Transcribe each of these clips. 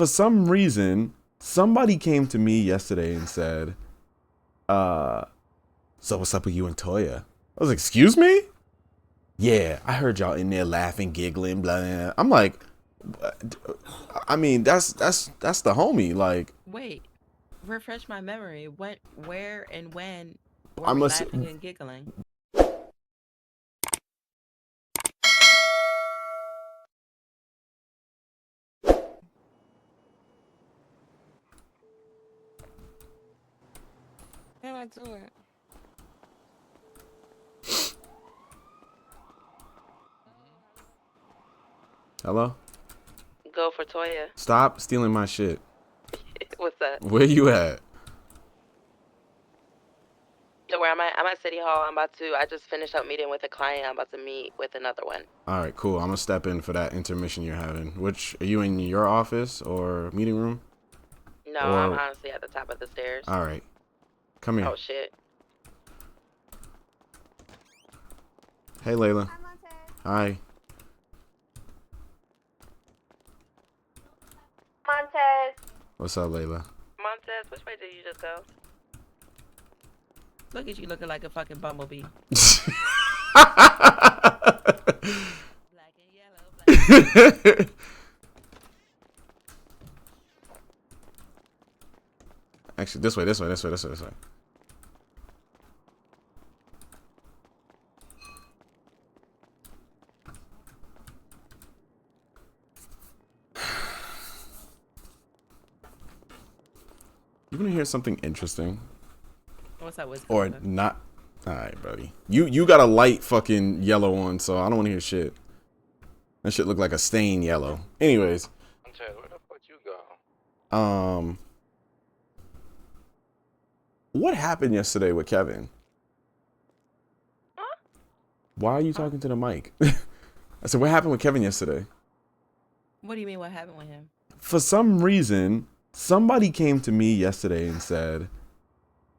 For some reason, somebody came to me yesterday and said, so what's up with you and Toya? I was like, excuse me? Yeah, I heard y'all in there laughing, giggling, blah, blah. I'm like, I mean, that's the homie. Like, Wait, refresh my memory. What, where, and when were I'm we a, laughing and giggling? How do I do it? hello? Go for Toya. Stop stealing my shit. What's that? Where you at? So where I'm at? I'm at City Hall. I just finished up meeting with a client. I'm about to meet with another one. All right, cool. I'm gonna step in for that intermission you're having. Which, are you in your office or meeting room? No, I'm Or, honestly at the top of the stairs. all right, come here. Oh, shit. Hey, Layla. Hi, Montez. Hi. Montez. What's up, Layla? Montez, which way did you just go? Look at you looking like a fucking bumblebee. Black and yellow. Actually, this way. You wanna hear something interesting? What's up with Or not? All right, buddy. You got a light fucking yellow on, so I don't want to hear shit. That shit look like a stain yellow. Anyways, Montez, where the fuck you go? what happened yesterday with Kevin? Huh? Why are you talking to the mic? I said, what happened with Kevin yesterday? What do you mean what happened with him? For some reason, somebody came to me yesterday and said,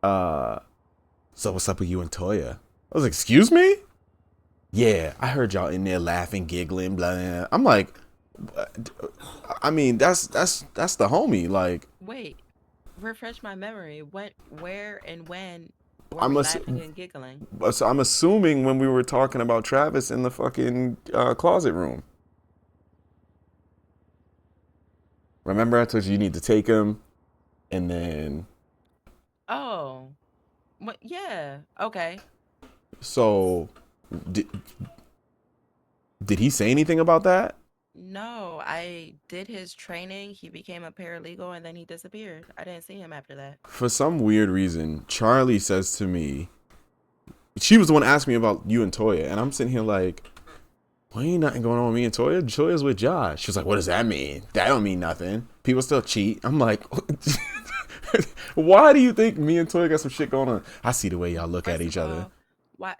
so what's up with you and Toya? I was like, excuse me? Yeah, I heard y'all in there laughing, giggling, blah, blah. I'm like, I mean, that's the homie. Like, Wait, refresh my memory. What, where, and when were I'm we a, laughing and giggling? so I'm assuming when we were talking about Travis in the fucking closet room. Remember, I told you need to take him, and then Oh, what? Yeah. Okay. so did he say anything about that? No, I did his training. He became a paralegal and then he disappeared. I didn't see him after that. For some weird reason, Charlie says to me, she was the one asking me about you and Toya, and I'm sitting here like, well, ain't nothing going on with me and Toya. Toya's with Josh. She was like, what does that mean? That don't mean nothing. People still cheat. I'm like, why do you think me and Toya got some shit going on? I see the way y'all look at First each of other. all, why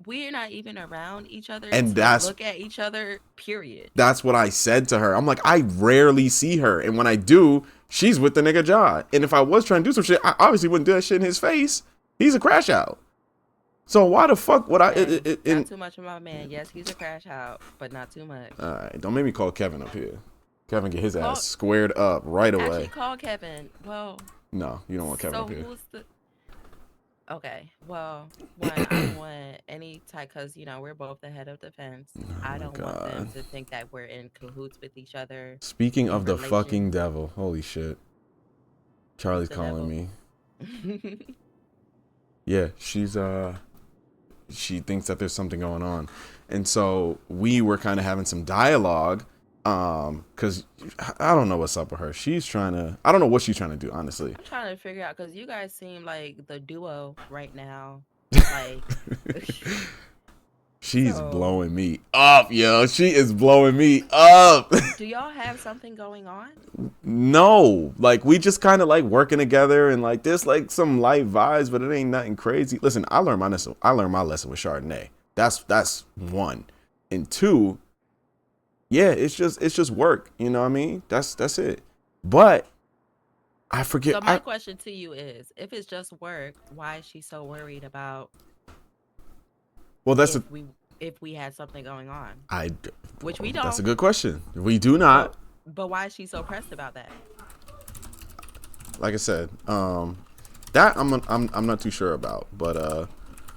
we're not even around each other And to that's look at each other, period. that's what I said to her. I'm like, I rarely see her, and when I do, she's with the nigga Josh. And if I was trying to do some shit, I obviously wouldn't do that shit in his face. He's a crash out. So why the fuck would I? Okay, not too much of my man. Yes, he's a crash out, but not too much. All right, don't make me call Kevin up here. Kevin get his Call- ass squared up right Actually, away. call Kevin. Well, No, you don't want Kevin so up here. who's the? Okay, well, one, I don't want any type, because we're both the head of defense. I my don't want them God. to think that we're in cahoots with each other. Speaking in of the relation- fucking devil, holy shit. Charlie's The calling devil. me. Yeah, she thinks that there's something going on. And so we were kind of having some dialogue, because I don't know what's up with her. I don't know what she's trying to do, honestly. I'm trying to figure out, because you guys seem like the duo right now. Like, She's So- blowing me up, yo. She is blowing me up. do y'all have something going on? No, like we just kind of like working together, and like there's like some light vibes, but it ain't nothing crazy. Listen, I learned my lesson with Chardonnay. That's one. And two, yeah, it's just work, you know what I mean? That's it. But I forget. So my question to you is, if it's just work, why is she so worried about Well, that's if we had something going on? I Which we That's a don't. good question. We do not. But why is she so pressed about that? Like I said, that I'm not too sure about, but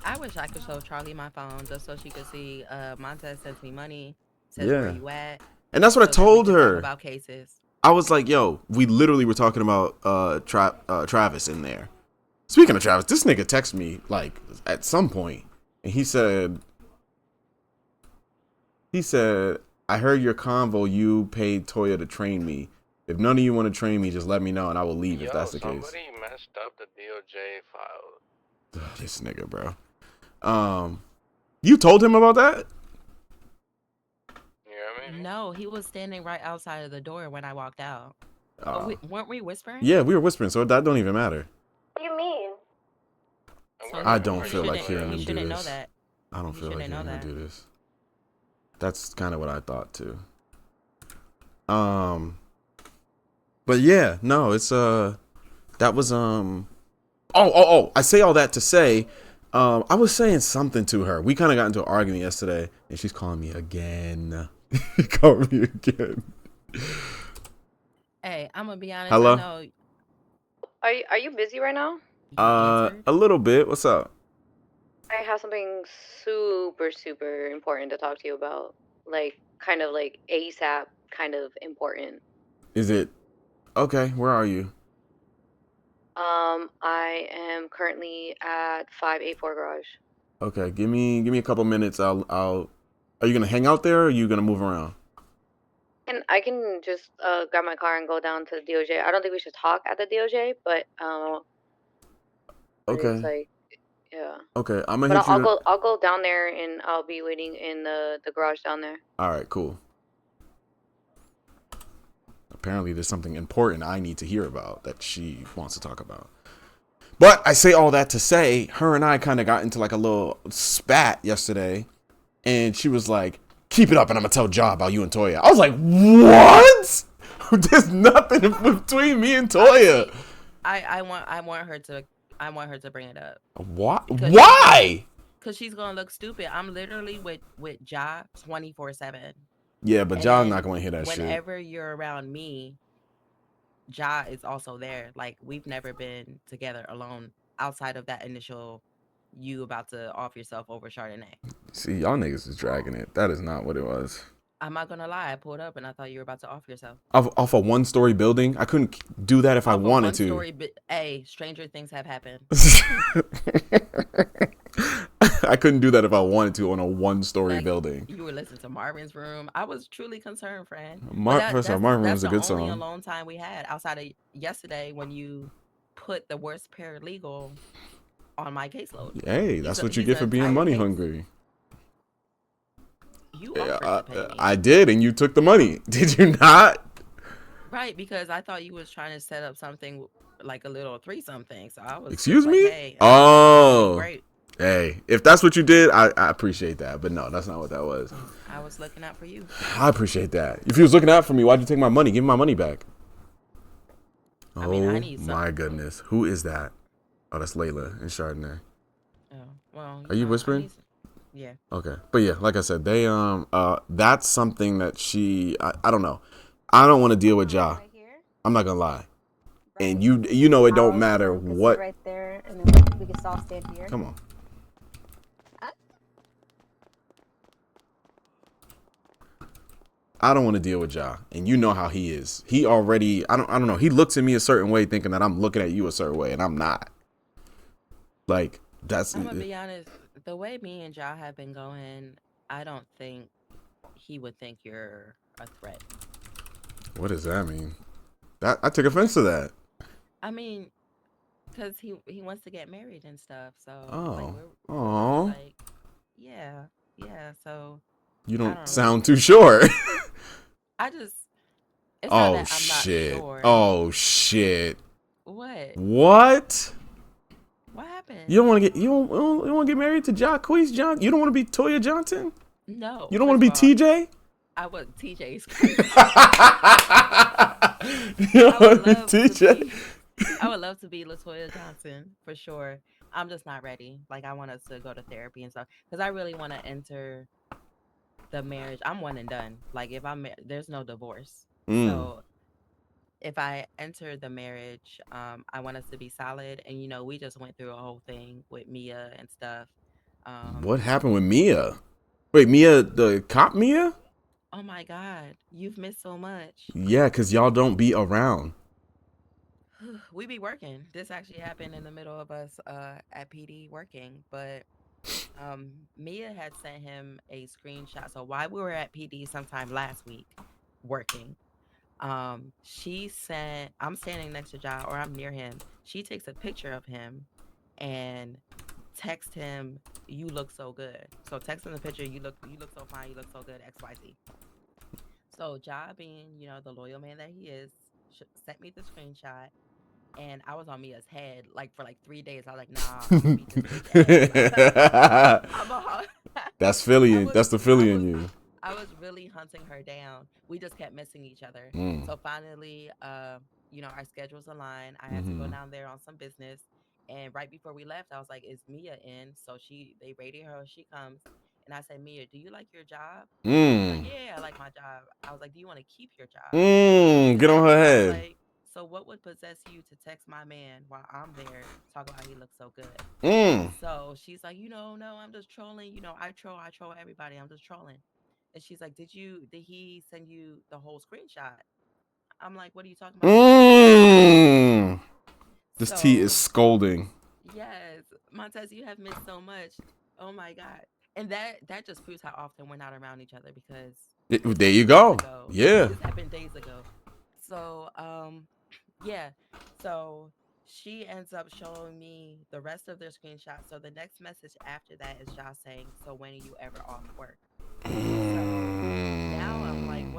I wish I could show Charlie my phone just so she could see. Montez sends me money, says where yeah, you at, and that's what I so that we told can talk her. about cases. I was like, yo, we literally were talking about Travis in there. Speaking of Travis, this nigga texted me like at some point, and he said, I heard your convo. You paid Toya to train me. If none of you want to train me, just let me know and I will leave if that's the case. Somebody messed up the DOJ file. Ugh, this nigga, bro. You told him about that? You know what I mean? No, he was standing right outside of the door when I walked out. Weren't we whispering? Yeah, we were whispering, so that don't even matter. What do you mean? So I he- don't he feel like shouldn't- hearing he him do shouldn't this. know that. I don't He feel like shouldn't know hearing him that. do this. That's kind of what I thought too. But yeah, no, it's that was I say all that to say, I was saying something to her. We kind of got into an argument yesterday, and she's calling me again. Called me again. Hey, I'm gonna be honest. Hello? I know Are you busy right now? you answered. A little bit. What's up? I have something super important to talk to you about. Like kind of like ASAP kind of important. Is it okay? Where are you? I am currently at 584 Garage. Okay, give me a couple minutes. I'll. Are you gonna hang out there, or are you gonna move around? And I can just grab my car and go down to the DOJ. I don't think we should talk at the DOJ, but Okay. it's like yeah. Okay, I'm gonna But hit you. I'll go down there and I'll be waiting in the garage down there. All right, cool. Apparently, there's something important I need to hear about that she wants to talk about. But I say all that to say, her and I kind of got into like a little spat yesterday, and she was like, "Keep it up, and I'm gonna tell Ja about you and Toya." I was like, "What? There's nothing between me and Toya." I want her to bring it up. What? Because Why? Cause she's gonna look stupid. I'm literally with Ja 24/7. Yeah, but Ja's not gonna hear that shit. Whenever you're around me, Ja is also there. Like we've never been together alone outside of that initial you about to off yourself over Chardonnay. See, y'all niggas is dragging it. That is not what it was. I'm not gonna lie. I pulled up and I thought you were about to off yourself. Off a one-story building, I couldn't do that if I wanted to. Hey, stranger things have happened. I couldn't do that if I wanted to on a one-story building. You were listening to Marvin's Room. I was truly concerned, friend. First of all, Marvin's Room is a good That's the only song. alone time we had outside of yesterday when you put the worst paralegal on my caseload. Hey, that's what you get for being money hungry. You offered to pay me. I did, and you took the money. Did you not? Right, because I thought you was trying to set up something like a little threesome thing. So I was. Excuse me? Hey, oh. Great. Hey, if that's what you did, I appreciate that. But no, that's not what that was. I was looking out for you. I appreciate that. If you was looking out for me, why'd you take my money? Give me my money back. I mean, I need my goodness. Who is that? Oh, that's Layla and Chardonnay. Oh, well. Are you whispering? Yeah. Okay. But yeah, like I said, they that's something that I don't know. I don't want to deal with Ja. Right here. I'm not gonna lie. And you know it don't matter what. Right there, and then we can all stand here. Come on. I don't want to deal with Ja, and you know how he is. He already, I don't know. He looks at me a certain way, thinking that I'm looking at you a certain way, and I'm not. Like that's. I'm gonna be honest. The way me and Ja have been going, I don't think he would think you're a threat. What does that mean? I took offense to that. I mean, because he wants to get married and stuff. So. Oh. Like, yeah. So. You don't sound too sure. I just. It's Oh not that I'm not shit! sure. Oh shit! What? What? What happened? You don't want to get you don't want to get married to Jacquees John? You don't want to be Toya Johnson? No. You don't want to be TJ? I was TJ's. You don't want to be TJ? I would love to be Latoya Johnson for sure. I'm just not ready. Like I want us to go to therapy and stuff because I really want to enter the marriage. I'm one and done. Like if there's no divorce. Mm. So if I enter the marriage, I want us to be solid. And we just went through a whole thing with Mia and stuff. What happened with Mia? Wait, Mia, the cop Mia? Oh my God, you've missed so much. Yeah, cause y'all don't be around. We be working. This actually happened in the middle of us at PD working, but Mia had sent him a screenshot. So while we were at PD sometime last week working, she sent, I'm standing next to Ja or I'm near him. She takes a picture of him and text him, "You look so good." So text him the picture, "You look so fine, you look so good, XYZ." So Ja, being, the loyal man that he is, sent me the screenshot. And I was on Mia's head like for like 3 days. I was like, nah, I'm gonna beat this bitch ass. I'm a That's Philly. I was That's the I Philly in was you. I was really hunting her down. We just kept missing each other. Mm. So finally, our schedules aligned. I had to go Mm-hmm. down there on some business. And right before we left, I was like, "Is Mia in?" So they rated her. She comes, and I said, "Mia, do you like your job?" She's like, Mm. "Yeah, I like my job." I was like, "Do you want to keep your job?" Mm. Get on her I was head. like, "So what would possess you to text my man while I'm there talk about he looks so good?" Mm. So she's like, no, I'm just trolling. I troll everybody. I'm just trolling. And she's like, did he send you the whole screenshot? I'm like, what are you talking about? He sent me the screenshot. Mm. This tea is So scolding. yes, Montez, you have missed so much. Oh my God. And that just proves how often we're not around each other because this There you happened days go. ago. Yeah. This happened days ago. So yeah. So she ends up showing me the rest of their screenshots. So the next message after that is Josh saying, "So when are you ever off work?" So now I'm like, Mm.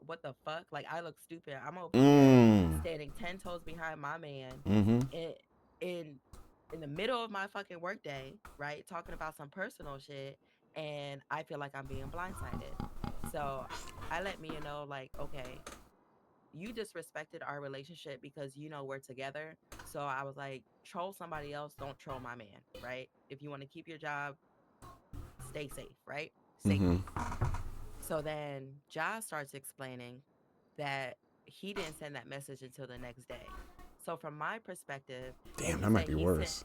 what the fuck? Like I look stupid. I'm over here Mm. standing 10 toes behind my man Mm-hmm. in in in the middle of my fucking workday, right? Talking about some personal shit, and I feel like I'm being blindsided. So I let Mia know, like, okay, you disrespected our relationship because we're together. So I was like, troll somebody else, don't troll my man, right? If you want to keep your job, stay safe, right? Mm-hmm. Safety. So then Ja starts explaining that he didn't send that message until the next day. So from my perspective, and Damn, he that might said be worse.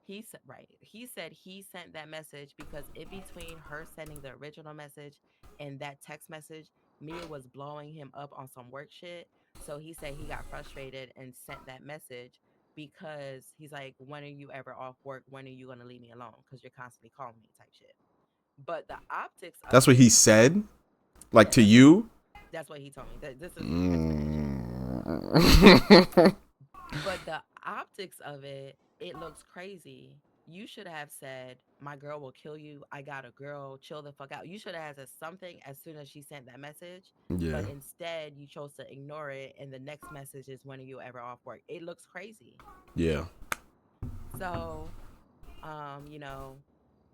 he said right. He said he sent that message because in between her sending the original message and that text message, Mia was blowing him up on some work shit. So he said he got frustrated and sent that message because he's like, "When are you ever off work? When are you gonna leave me alone? Because you're constantly calling me," type shit. But the optics of That's what he it, said? Like yeah, to you? that's what he told me. This is his explanation. Mm. But the optics of it, it looks crazy. You should have said, "My girl will kill you. I got a girl. Chill the fuck out." You should have said something as soon as she sent that message. Yeah. But instead, you chose to ignore it. And the next message is, "When are you ever off work?" It looks crazy. Yeah. So, um, you know,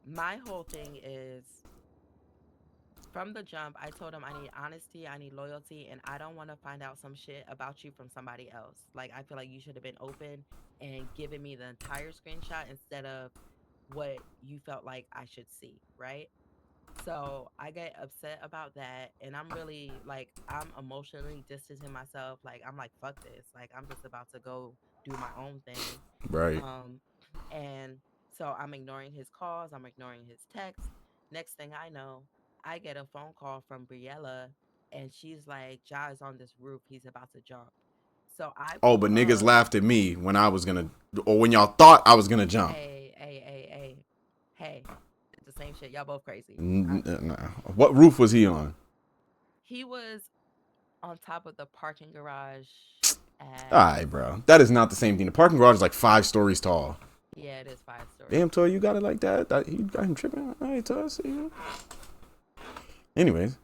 my whole thing is from the jump, I told him I need honesty, I need loyalty, and I don't want to find out some shit about you from somebody else. Like, I feel like you should have been open and given me the entire screenshot instead of what you felt like I should see, right? So I get upset about that. And I'm really like, I'm emotionally distancing myself. Like, I'm like, fuck this. Like, I'm just about to go do my own thing. Right. Um, and so I'm ignoring his calls, I'm ignoring his texts. Next thing I know, I get a phone call from Briella, and she's like, "Ja is on this roof. He's about to jump." So I Oh, pull but niggas up. laughed at me when I was gonna, or when y'all thought I was gonna jump. Hey, hey, hey, hey, hey. It's the same shit. Y'all both crazy. Nah. What roof was he on? He was on top of the parking garage All at, right, bro. That is not the same thing. The parking garage is like 5 stories tall. yeah, it is 5 stories. Damn, Toya, you got it like that? You got him tripping? All right, Toya, see you. Anyways.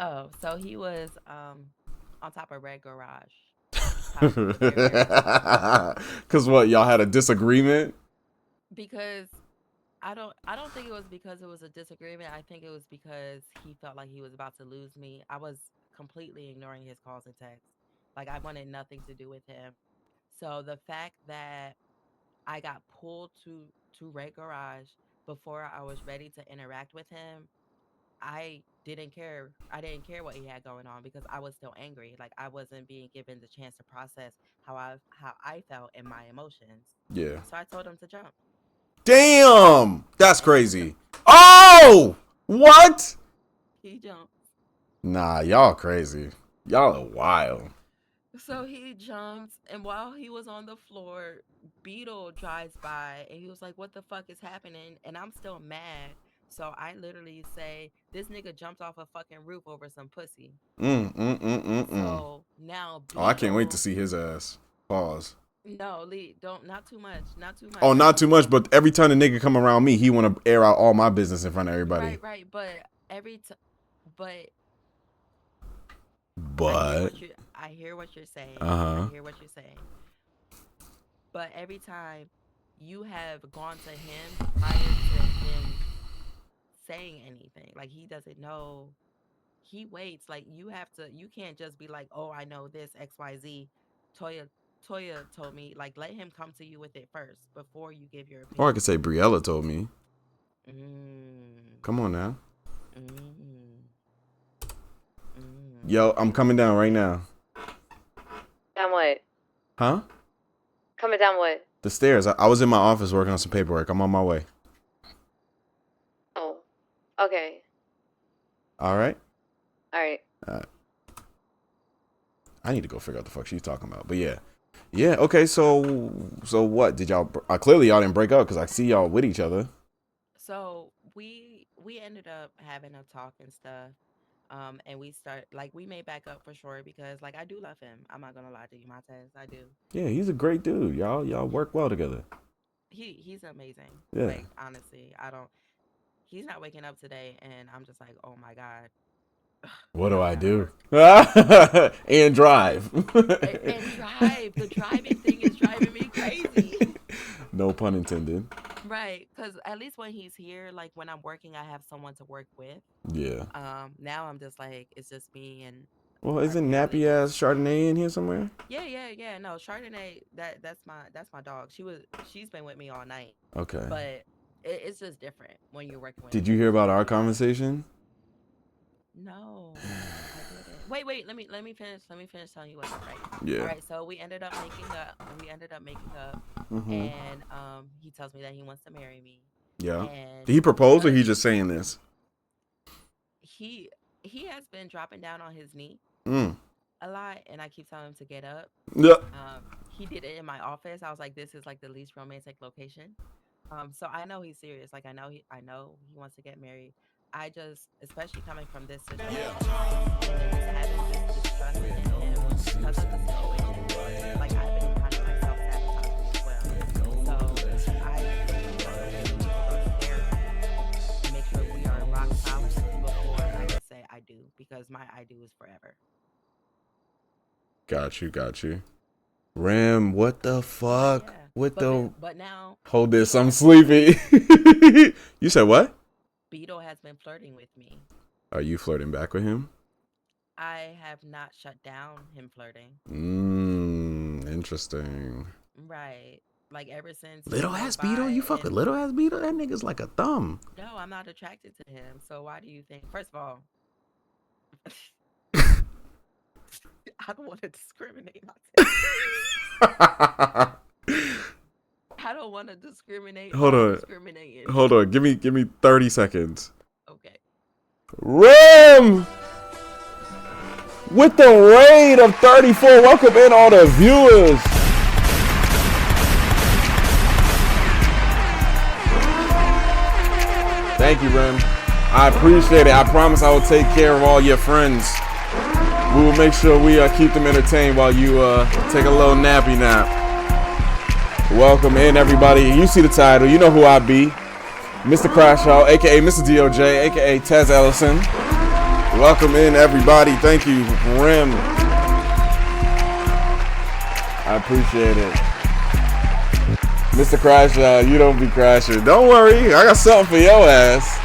Oh, so he was on top of Red Garage. Top, the very, very top. Cause what, y'all had a disagreement? Because I don't think it was because it was a disagreement. I think it was because he felt like he was about to lose me. I was completely ignoring his calls and texts. Like I wanted nothing to do with him. So the fact that I got pulled to Red Garage before I was ready to interact with him, I didn't care. I didn't care what he had going on because I was still angry. Like I wasn't being given the chance to process how I felt in my emotions. Yeah. So I told him to jump. Damn, that's And he crazy. Oh, what? he jumped. Nah, y'all crazy. Y'all are wild. So he jumps, and while he was on the floor, Beetle drives by, and he was like, "What the fuck is happening?" And I'm still mad. So I literally say, "This nigga jumped off a fucking roof over some pussy." So now Oh, I can't wait to Beetle, see his ass. Pause. no, Lee, don't, not too much, not too Oh, much. not too much, but every time a nigga come around me, he want to air out all my business in front of everybody. Right, but but But I hear what you're saying. Uh-huh. I hear what you're saying. But every time you have gone to him prior to him saying anything, like he doesn't know, he waits. Like you can't just be like, "Oh, I know this XYZ." Toya Toya told me, like, let him come to you with it first before you give your or I opinion. could say Briella told me. Mm, Come on now. mm, mm. Yo, I'm coming down right now. Down what? Huh? Coming down what? The stairs. I was in my office working on some paperwork. I'm on my way. Oh. Okay. All right. All right. I need to go figure out the fuck she's talking about. But yeah. Yeah, okay, so what? Did y'all clearly y'all didn't break up because I see y'all with each other. So we ended up having a talk and stuff. And we made back up for sure because like I do love him. I'm not gonna lie to you, Montez. I do. Yeah, he's a great dude. Y'all work well together. He's amazing. Yeah. Like honestly, he's not waking up today and I'm just like, oh my God. What do I gotta do? work. And drive. And drive. The driving thing is driving me crazy. No pun intended. Right. Because at least when he's here, like when I'm working, I have someone to work with. Yeah. Now I'm just like, it's just me and Well, our isn't nappy paralegal. ass Chardonnay in here somewhere? Yeah. No, Chardonnay, that's my dog. She's been with me all night. Okay. But it's just different when you're working with Did you hear about our conversation? No, I didn't. Wait. Let me finish. Let me finish telling you what's right. Yeah. All right. So we ended up making up. Mm-hmm. And he tells me that he wants to marry me. Yeah. And Did he propose or because he just saying this? he has been dropping down on his knee a lot, and I keep telling him to get up. Yeah. He did it in my office. I was like, this is like the least romantic location. So I know he's serious. Like I know he wants to get married. I just, especially coming from this situation, and then just having this distrust in him because of the situation. Like I've been kind of like self-sabotaging as well. So I really want to go to therapy to make sure we are rock solid before I can say I do, because my I do is forever. Got you. Ram, what the fuck? Yeah. What But now Hold this, Beetle I'm has sleepy. You said what? Beetle has been flirting with me. Are you flirting back with him? I have not shut down him flirting. Interesting. Right. Like ever since Little ass Beetle? You fuck with little ass Beetle? That nigga's like a thumb. No, I'm not attracted to him. So why do you think? First of all, I don't want to discriminate. I don't want to discriminate. Hold on. Discriminating. Hold on. Give me 30 seconds. Okay. Ram! With the raid of 34. Welcome in all the viewers. Thank you, Ram. I appreciate it. I promise I will take care of all your friends. We will make sure we keep them entertained while you take a little nappy nap. Welcome in, everybody. You see the title. You know who I be. Mr. Crash Out, a.k.a. Mr. DOJ, a.k.a. Tez Ellison. Welcome in, everybody. Thank you, Rim. I appreciate it. Mr. Crash Out, you don't be crashing. Don't worry. I got something for your ass.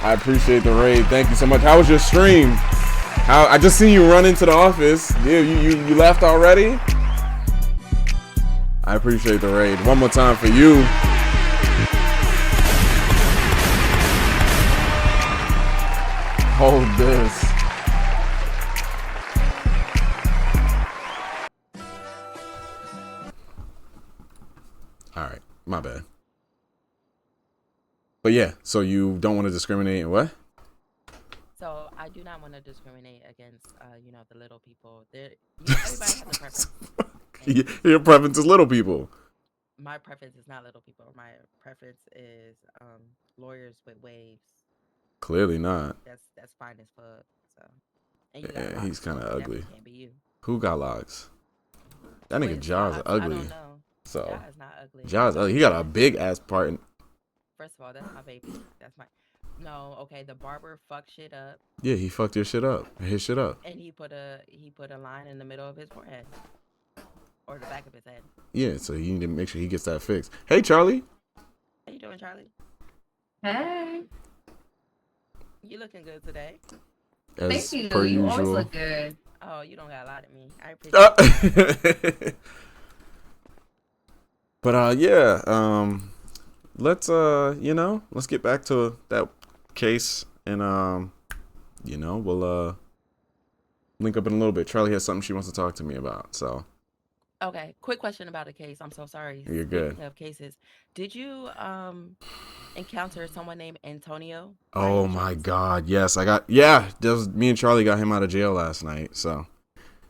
I appreciate the raid. Thank you so much. How was your stream? How I just seen you run into the office. Yeah, you left already? I appreciate the raid. One more time for you. Hold this. All right, my bad. But yeah, so you don't want to discriminate in what? So I do not want to discriminate against, the little people. Everybody has a preference. Your preference is little people. My preference is not little people. My preference is lawyers with waves. Clearly not. That's fine as fuck. So, and you got Yeah, locks, he's kind so of it ugly. definitely can't be you. Who got locks? That nigga With Jaw's Josh, ugly. I don't know. So Josh is not ugly. Jaw's ugly. He got a big ass part. First of all, that's my baby. That's my. No, okay. The barber fucked shit up, Yeah, he fucked your shit up. His shit up. and he put a line in the middle of his forehead or the back of his head. Yeah, so you need to make sure he gets that fixed. Hey, Charlie. How you doing, Charlie? Hey. You looking good today? As Thank you. per You always usual. look good. Oh, you don't got a lot of me. I appreciate it. But yeah, let's get back to that case and we'll link up in a little bit. Charlie has something she wants to talk to me about, so Okay, quick question about a case. I'm so sorry. You're good. Speaking of cases, did you encounter someone named Antonio? oh my god, yes, me and Charlie got him out of jail last night, so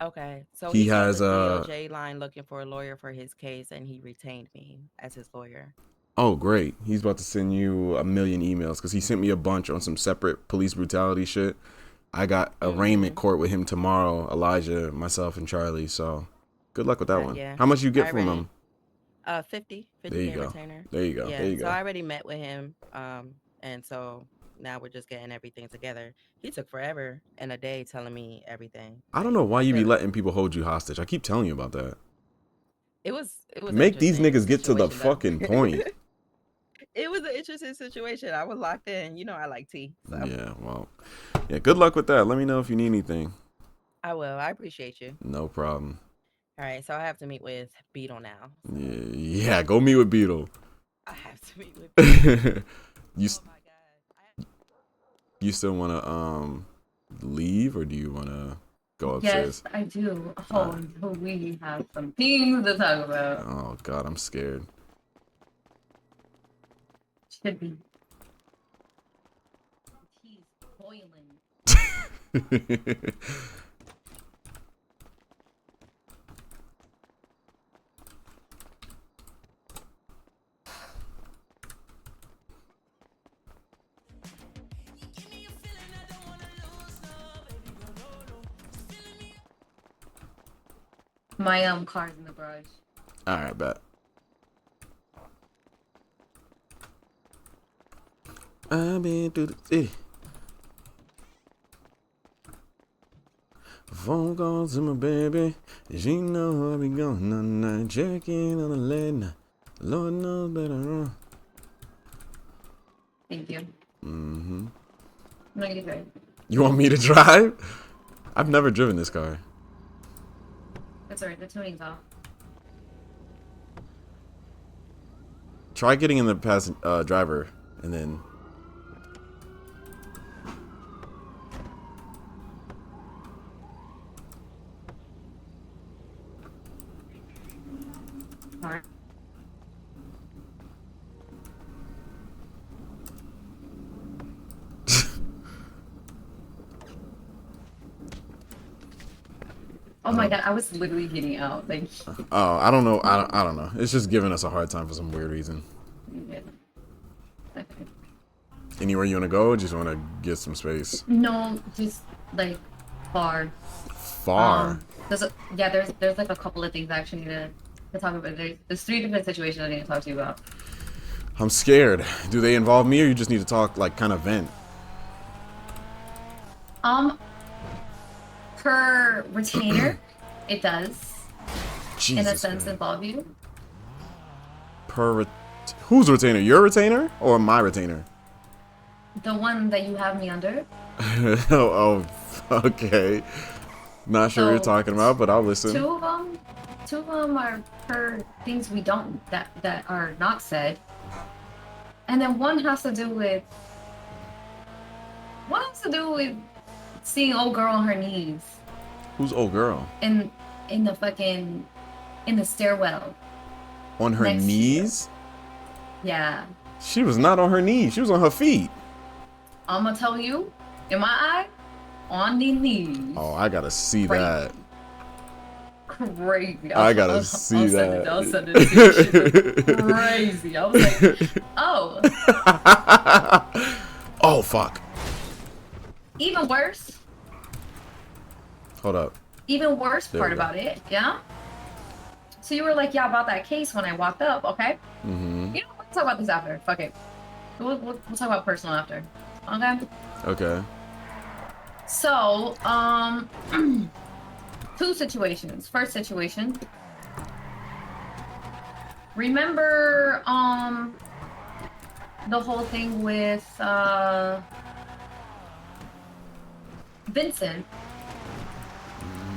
Okay, so He he called has, the DOJ line looking for a lawyer for his case, and he retained me as his lawyer. oh great, he's about to send you a million emails because he sent me a bunch on some separate police brutality shit. I got arraignment court with him tomorrow, Elijah, myself, and Charlie, so good luck with that one. Yeah. How much you get I from already- him? 50 There you day go. retainer. There you go. Yeah, There you so go. I already met with him, and so now we're just getting everything together. He took forever and a day telling me everything. I don't know why you be Really. letting people hold you hostage. I keep telling you about that. It was an Make these interesting niggas get to the situation, though. fucking point. It was an interesting situation. I was locked in. You know I like tea. So Yeah, well, yeah, good luck with that. Let me know if you need anything. I will. I appreciate you. No problem. All right, so I have to meet with Beetle now. Yeah, go meet with Beetle. I have to meet with Beetle. you Oh my god. you still want to leave or do you want to go upstairs? Yes, I do. Oh, we have some things to talk about. Oh god, I'm scared. Should be. He's boiling. My car's in the garage. All right, bet. I've been through the city. Phone calls to my baby. She know I be going on night. Checking on the late night. Lord knows better. Thank you. Mm-hmm. No, you're good. You want me to drive? I've never driven this car. That's alright. The tuning's off. Try getting in the driver and then. Alright. Oh my god, I was literally getting out. Like, Oh, I don't know. I don't know. It's just giving us a hard time for some weird reason. yeah. Okay. Anywhere you want to go? Or just want to get some space. No, just like far. Far. There's like a couple of things I actually need to talk about. There's 3 different situations I need to talk to you about. I'm scared. Do they involve me, or you just need to talk, like, kind of vent? Per retainer, it does Jesus in a sense Christ. involve you. Whose retainer? Your retainer or my retainer? The one that you have me under. oh, Okay. Not sure what you're So, talking about, but I'll listen. Two of them are per things we don't that are not said, and then one has to do with seeing old girl on her knees Who's old girl? in the stairwell. On her Next knees? Yeah, She was not on her knees. She was on her feet. I'm gonna tell you, in my eye, on the knees. Oh, I gotta see Right. that. Crazy. I gotta see that. I'll send it to you. Shit was crazy. I was like, oh. Oh, fuck. Even worse. Hold up. Even worse There part we go. about it, yeah? So you were like, yeah, about that case when I walked up, okay? Mm-hmm. You know, we'll talk about this after. Fuck it. We'll talk about personal after. Okay? Okay. So, two situations. First situation. Remember, the whole thing with, Vincent?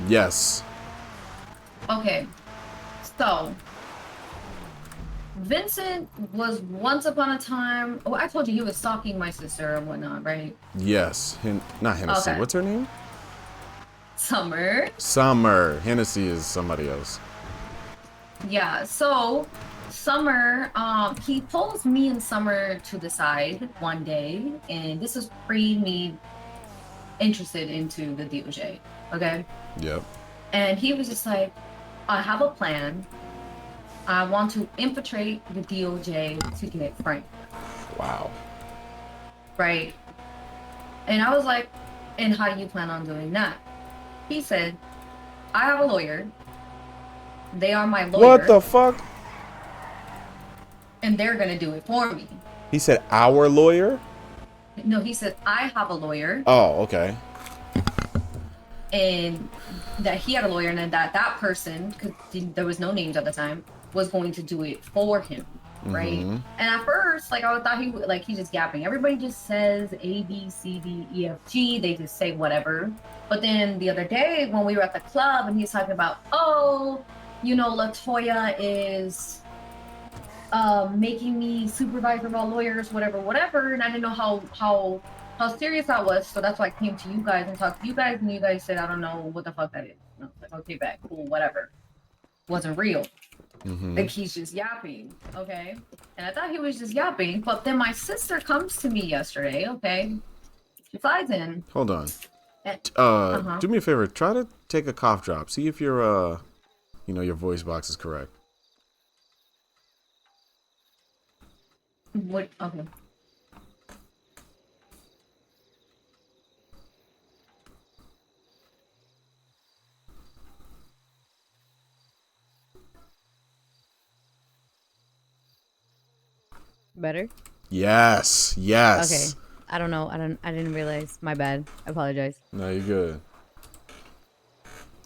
Yes. Okay, so Vincent was once upon a time. Oh, I told you he was stalking my sister and whatnot, right? Yes. Not Hennessy. Okay. What's her name? Summer. Summer. Hennessy is somebody else. Yeah. So Summer, he pulls me and Summer to the side one day, and this is pre me interested into the DOJ. Okay. Yep. And he was just like, I have a plan. I want to infiltrate the DOJ to get Frank. Wow. Right? And I was like, and how do you plan on doing that? He said, I have a lawyer. They are my lawyer. What the fuck? And they're going to do it for me. He said our lawyer? No, he said, I have a lawyer. Oh, okay. And that he had a lawyer, and then that person, because there was no names at the time, was going to do it for him, right? Mhm. And at first, like, I thought he's just yapping. Everybody just says A, B, C, D, E, F, G. They just say whatever. But then the other day when we were at the club and he was talking about, oh, you know, Latoya is making me supervisor of all lawyers, whatever. And I didn't know how serious that was, so that's why I came to you guys and talked to you guys, and you guys said, I don't know what the fuck that is. And I was like, okay, bet, cool, whatever. Wasn't real. Mhm. Like, he's just yapping, okay? And I thought he was just yapping, but then my sister comes to me yesterday, okay? She flies in. Hold on. And, Do me a favor. Try to take a cough drop. See if your your voice box is correct. What? Okay. Better? Yes. Yes. Okay. I don't know. I didn't realize. My bad. I apologize. No, you're good.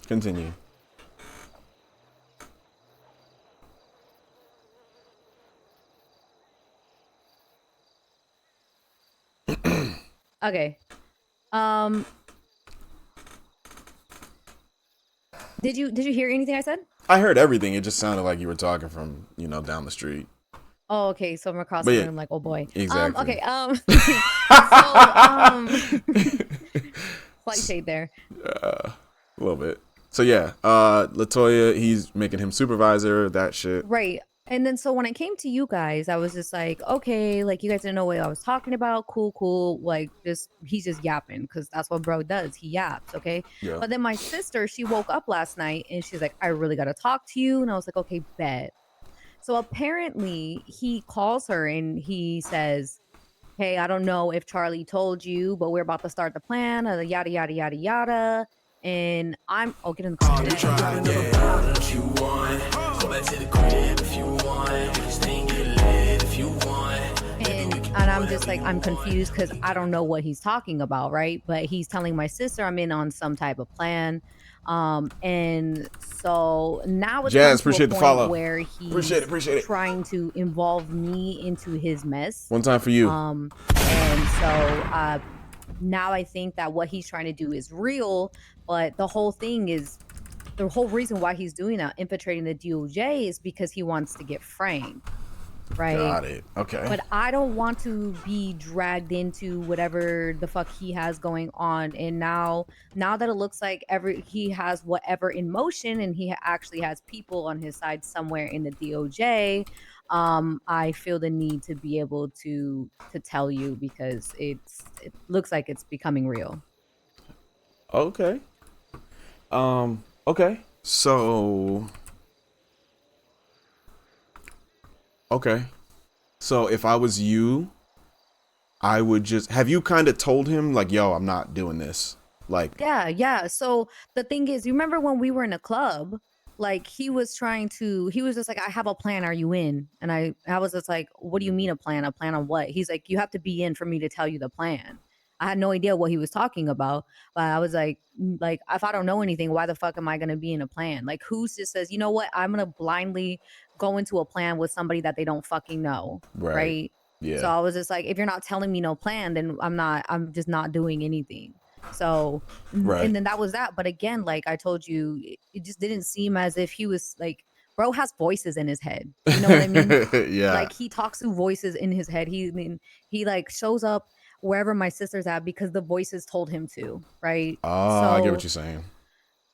Continue. Okay. Did you hear anything I said? I heard everything. It just sounded like you were talking from, down the street. Oh, okay. So I'm across But the yeah, room, like, oh boy. exactly. Okay. Slight shade there. A little bit. So yeah, Latoya, he's making him supervisor, that shit. Right. And then so when I came to you guys, I was just like, okay, like you guys didn't know what I was talking about. Cool. Like he's just yapping because that's what bro does. He yaps. Okay. Yeah. But then my sister, she woke up last night and she's like, I really got to talk to you. And I was like, okay, bet. So apparently he calls her and he says, hey, I don't know if Charlie told you, but we're about to start the plan, yada, yada, yada, yada. And get in the car. And I'm just like, I'm confused because I don't know what he's talking about, right? But he's telling my sister I'm in on some type of plan. And so now it's Jazz, come to appreciate a the point follow. where he's Appreciate it. trying to involve me into his mess. One time for you. And so now I think that what he's trying to do is real, but the whole thing is the whole reason why he's doing that, infiltrating the DOJ, is because he wants to get framed, right? Got it. Okay. But I don't want to be dragged into whatever the fuck he has going on. And now that it looks like he has whatever in motion, and he actually has people on his side somewhere in the DOJ, I feel the need to be able to tell you, because it looks like it's becoming real. Okay. Okay. So. Okay. So if I was you, I would just have you kind of told him like, yo, I'm not doing this. Like, Yeah. So the thing is, you remember when we were in a club, like he was just like, I have a plan. Are you in? And I was just like, what do you mean a plan? A plan on what? He's like, you have to be in for me to tell you the plan. I had no idea what he was talking about, but I was like, if I don't know anything, why the fuck am I going to be in a plan? Like, who just says, you know what? I'm going to blindly go into a plan with somebody that they don't fucking know. Right. Yeah. So I was just like, if you're not telling me no plan, then I'm just not doing anything. So, Right. and then that was that. But again, like I told you, it just didn't seem as if he was like, bro has voices in his head. You know what I mean? Yeah. Like he talks to voices in his head. He like shows up wherever my sister's at because the voices told him to, right? Oh, So, I get what you're saying.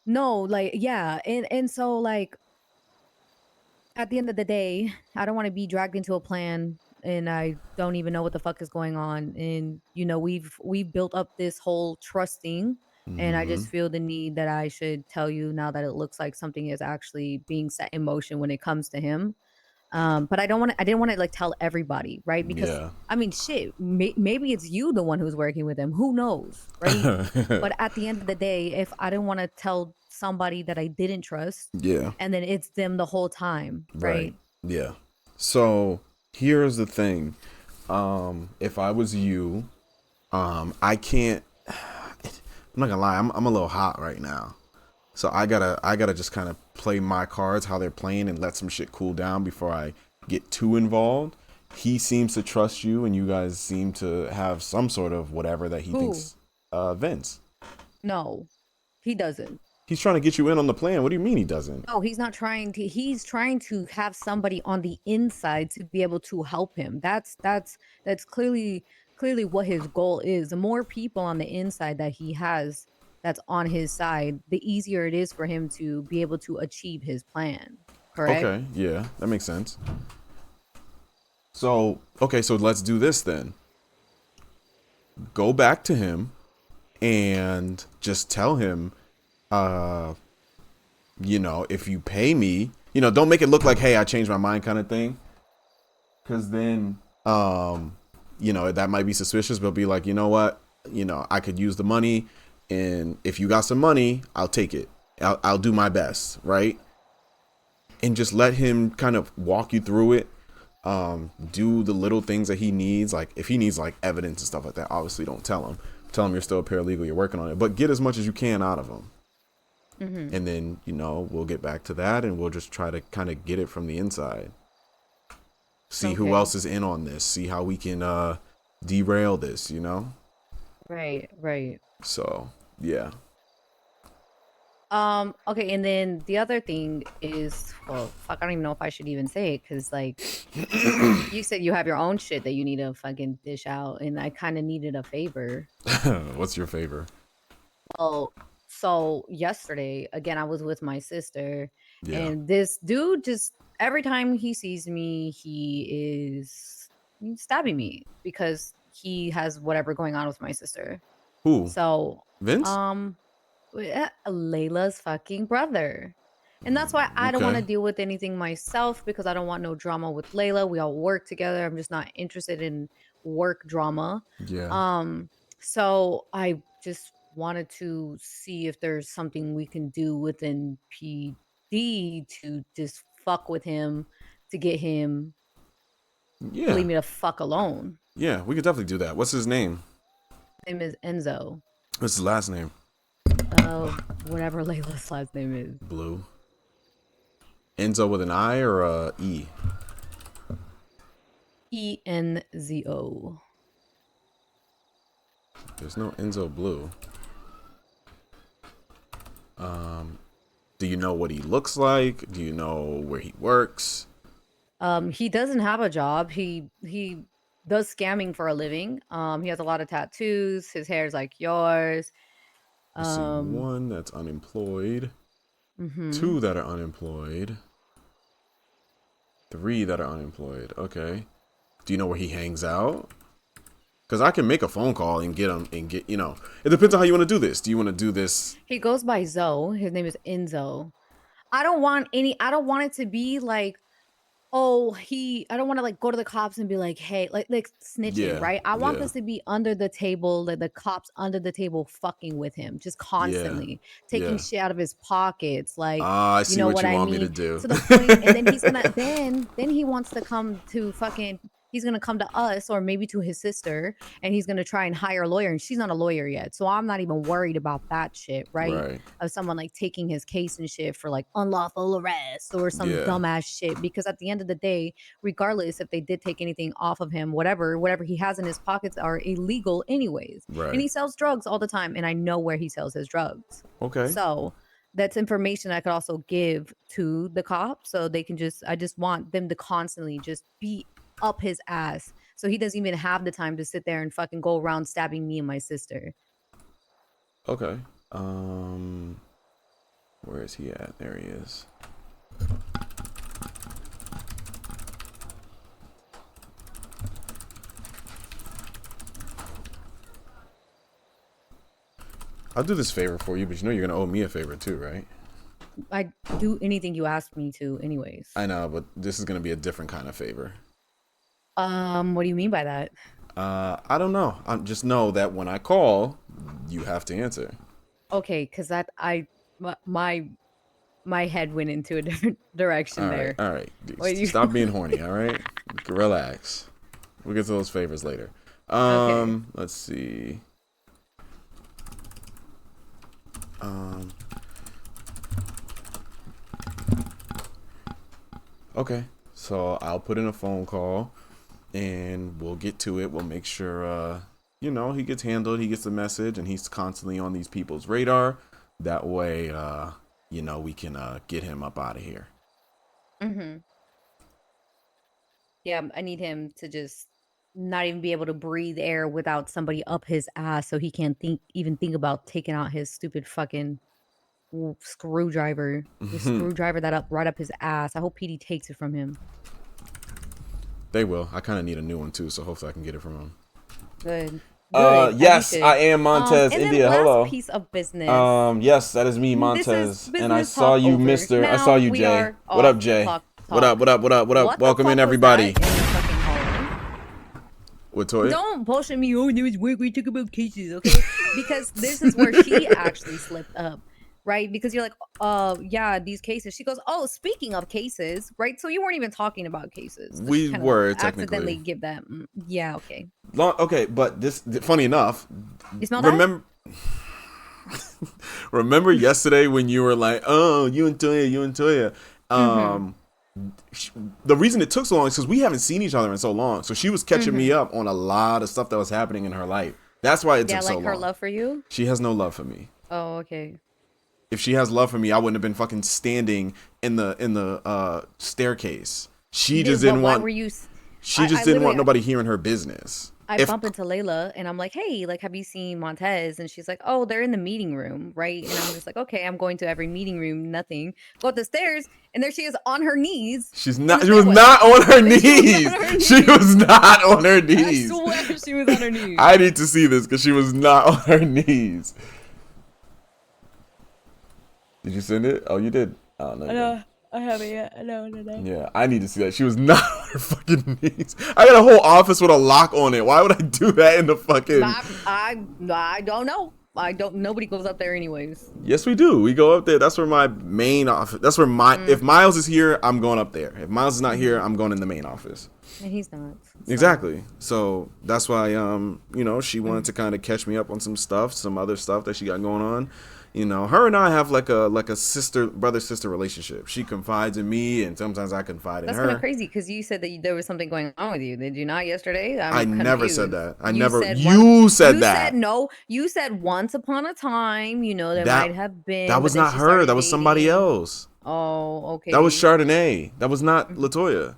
No, like, yeah. And so like at the end of the day, I don't want to be dragged into a plan and I don't even know what the fuck is going on. And we've built up this whole trust thing. And I just feel the need that I should tell you now that it looks like something is actually being set in motion when it comes to him. But I didn't want to like tell everybody, right? Because Yeah. I mean, shit, maybe it's you, the one who's working with him. Who knows, right? But at the end of the day, if I didn't want to tell somebody that I didn't trust, Yeah. and then it's them the whole time, right? Yeah. So here's the thing. If I was you, I can't. I'm not gonna lie. I'm a little hot right now. So I gotta just kind of play my cards how they're playing and let some shit cool down before I get too involved. He seems to trust you, and you guys seem to have some sort of whatever that he thinks. Vince. No, he doesn't. He's trying to get you in on the plan. What do you mean he doesn't? No, he's not trying to. He's trying to have somebody on the inside to be able to help him. That's clearly what his goal is. The more people on the inside that he has that's on his side, the easier it is for him to be able to achieve his plan. Correct? Okay, yeah, that makes sense. So, okay, so let's do this then. Go back to him and just tell him, if you pay me, don't make it look like, hey, I changed my mind kind of thing. Because then, that might be suspicious, but be like, you know what? I could use the money. And if you got some money, I'll take it. I'll do my best, right? And just let him kind of walk you through it. Do the little things that he needs. Like if he needs like evidence and stuff like that, obviously don't tell him. Tell him you're still a paralegal, you're working on it. But get as much as you can out of him. Mm-hmm. And then, we'll get back to that and we'll just try to kind of get it from the inside. See who else is in on this. See how we can derail this, Right. So, yeah. Okay, and then the other thing is, well, fuck, I don't even know if I should even say it, because like you said you have your own shit that you need to fucking dish out, and I kind of needed a favor. What's your favor? Well, so yesterday, again, I was with my sister, and this dude just, every time he sees me, he's stabbing me because he has whatever going on with my sister. Who? So, Vince? Layla's fucking brother. And that's why I don't want to deal with anything myself, because I don't want no drama with Layla. We all work together. I'm just not interested in work drama. Yeah. So I just wanted to see if there's something we can do within PD to just fuck with him, to get him to leave me the fuck alone. Yeah, we could definitely do that. What's his name? His name is Enzo. What's his last name? Whatever Layla's last name is. Blue. Enzo with an I or a E? Enzo. There's no Enzo Blue. Do you know what he looks like? Do you know where he works? He doesn't have a job. He does scamming for a living. He has a lot of tattoos. His hair is like yours. I see one that's unemployed, two that are unemployed, three that are unemployed. Okay. Do you know where he hangs out? Because I can make a phone call and get him and get, you know, it depends on how you want to do this. Do you want to do this? He goes by Zoe. His name is Enzo. I don't want it to be like, oh, I don't want to like go to the cops and be like, hey, like snitching, Yeah, right? I want yeah. this to be under the table, like the cops under the table fucking with him, just constantly taking yeah. shit out of his pockets, like, I you see know what what you I want me to mean? do. To the point, and then he's gonna then he wants to come to fucking. He's gonna come to us or maybe to his sister, and he's gonna try and hire a lawyer, and she's not a lawyer yet, so I'm not even worried about that shit, right? Right. Of someone like taking his case and shit for like unlawful arrest or some Yeah. dumbass shit. Because at the end of the day, regardless if they did take anything off of him, whatever he has in his pockets are illegal anyways. Right. And he sells drugs all the time, and I know where he sells his drugs. Okay. So that's information I could also give to the cops, so they can I just want them to constantly just be up his ass, so he doesn't even have the time to sit there and fucking go around stabbing me and my sister. Okay. Where is he at? There he is. I'll do this favor for you, but you know you're gonna owe me a favor too, right? I do anything you ask me to anyways. I know, but this is gonna be a different kind of favor. What do you mean by that? I don't know. I just know that when I call, you have to answer. Okay, because my head went into a different direction there. All right. Wait, Stop being horny. All right, relax. We'll get to those favors later. Okay. Let's see. Okay, so I'll put in a phone call, and we'll get to it. We'll make sure, you know, he gets handled. He gets the message, and he's constantly on these people's radar. That way, you know, we can get him up out of here. Yeah, I need him to just not even be able to breathe air without somebody up his ass, so he can't even think about taking out his stupid fucking screwdriver. The screwdriver right up his ass. I hope PD takes it from him. They will. I kind of need a new one too, so hopefully I can get it from him. Good. Yes, I am Montez, and India. then last Hello. piece of business. Yes, that is me, Montez, and I saw you, over. Mister. I Now saw you, we Jay. are What up, off Jay? talk. What up? What up? What up? What up? What the Welcome fuck in, was everybody. that in the fucking hallway? What, Toya? Don't bullshit me. Oh, there was work. We talk about cases, okay? Because this is where she actually slipped up, right? Because you're like, yeah, these cases. She goes, oh, speaking of cases, right? So you weren't even talking about cases. We Kind of were accidentally technically. give that. Yeah, okay. Okay, but this, funny enough, You smell remember. Remember yesterday when you were like, "Oh, you and Toya." The reason it took so long is because we haven't seen each other in so long. So she was catching me up on a lot of stuff that was happening in her life. That's why it took so long. Yeah, like her love for you. She has no love for me. Oh, okay. If she has love for me, I wouldn't have been fucking standing in the staircase. She just didn't want. She just didn't want nobody hearing her business. I bump into Layla and I'm like, hey, like, have you seen Montez? And she's like, oh, they're in the meeting room, right? And I'm just like, okay, I'm going to every meeting room, nothing. Go up the stairs, and there she is on her knees. She was not on her knees. She was not on her knees. I swear she was on her knees. I need to see this because she was not on her knees. Did you send it? Oh, you did. Oh, no. No, I haven't yet. No. Yeah, I need to see that. She was not on her fucking knees. I got a whole office with a lock on it. Why would I do that in the fucking... I don't know. Nobody goes up there anyways. Yes, we do. We go up there. That's where my main office... That's where if Miles is here, I'm going up there. If Miles is not here, I'm going in the main office. And he's not. So. Exactly. So that's why, you know, she wanted to kind of catch me up on some stuff, some other stuff that she got going on. You know, her and I have like a brother-sister relationship. She confides in me, and sometimes I confide in That's her. kind of crazy because you said that there was something going on with you. Did you not yesterday? I I'm never said confused. that. You Said you that. said no. You said once upon a time. You know there That might have been, that but was then not she her. started That was somebody dating. else. Oh, okay. That was Chardonnay. That was not Latoya.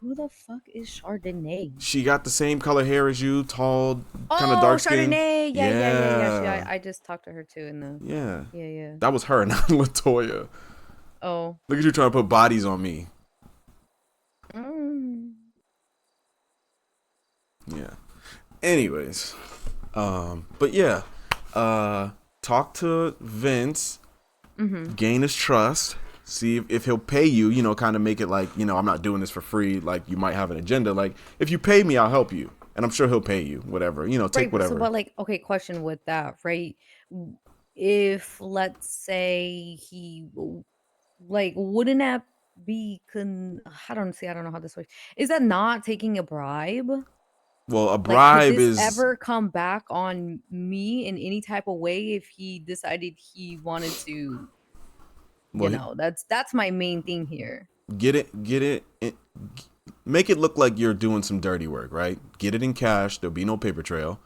Who the fuck is Chardonnay? She got the same color hair as you, tall, kind of Oh, dark skin. Chardonnay. Yeah. I just talked to her too in the. Yeah. Yeah. That was her, not Latoya. Oh. Look at you trying to put bodies on me. Mm. Yeah. Anyways, but yeah, talk to Vince, gain his trust, see if he'll pay you. You know, kind of make it like, you know, I'm not doing this for free. Like, you might have an agenda. Like, if you pay me, I'll help you, and I'm sure he'll pay you. Whatever, you know, take Right, whatever. so, but like, okay, question with that, right? If let's say like, wouldn't that be I don't know how this works. Is that not taking a bribe? Well, a Like, could bribe this is ever come back on me in any type of way if he decided he wanted to, you well, know, that's my main thing here. get it. Make it look like you're doing some dirty work, right? Get it in cash. There'll be no paper trail.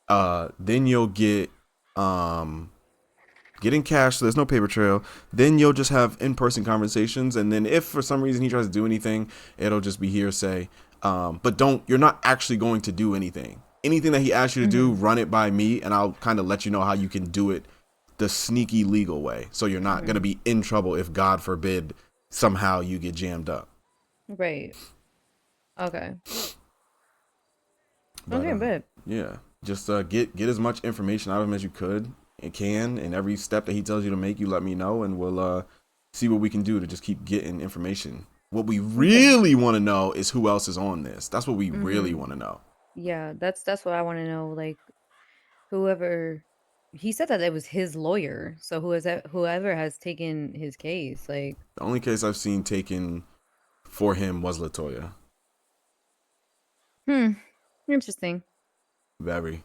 Then you'll get in cash, so there's no paper trail. Then you'll just have in-person conversations, and then if for some reason he tries to do anything, it'll just be hearsay. But you're not actually going to do anything. Anything that he asks you to do, run it by me, and I'll kind of let you know how you can do it the sneaky legal way, so you're not going to be in trouble if, God forbid, somehow you get jammed up. Right. Okay. But, Okay, but yeah, just get as much information out of him as you can, and every step that he tells you to make, you let me know, and we'll see what we can do to just keep getting information. What we really want to know is who else is on this. That's what we really want to know. yeah, that's what I want to know. Like, whoever he said that it was his lawyer, so whoever has taken his case, like, The only case I've seen taken for him was Latoya. interesting. Very.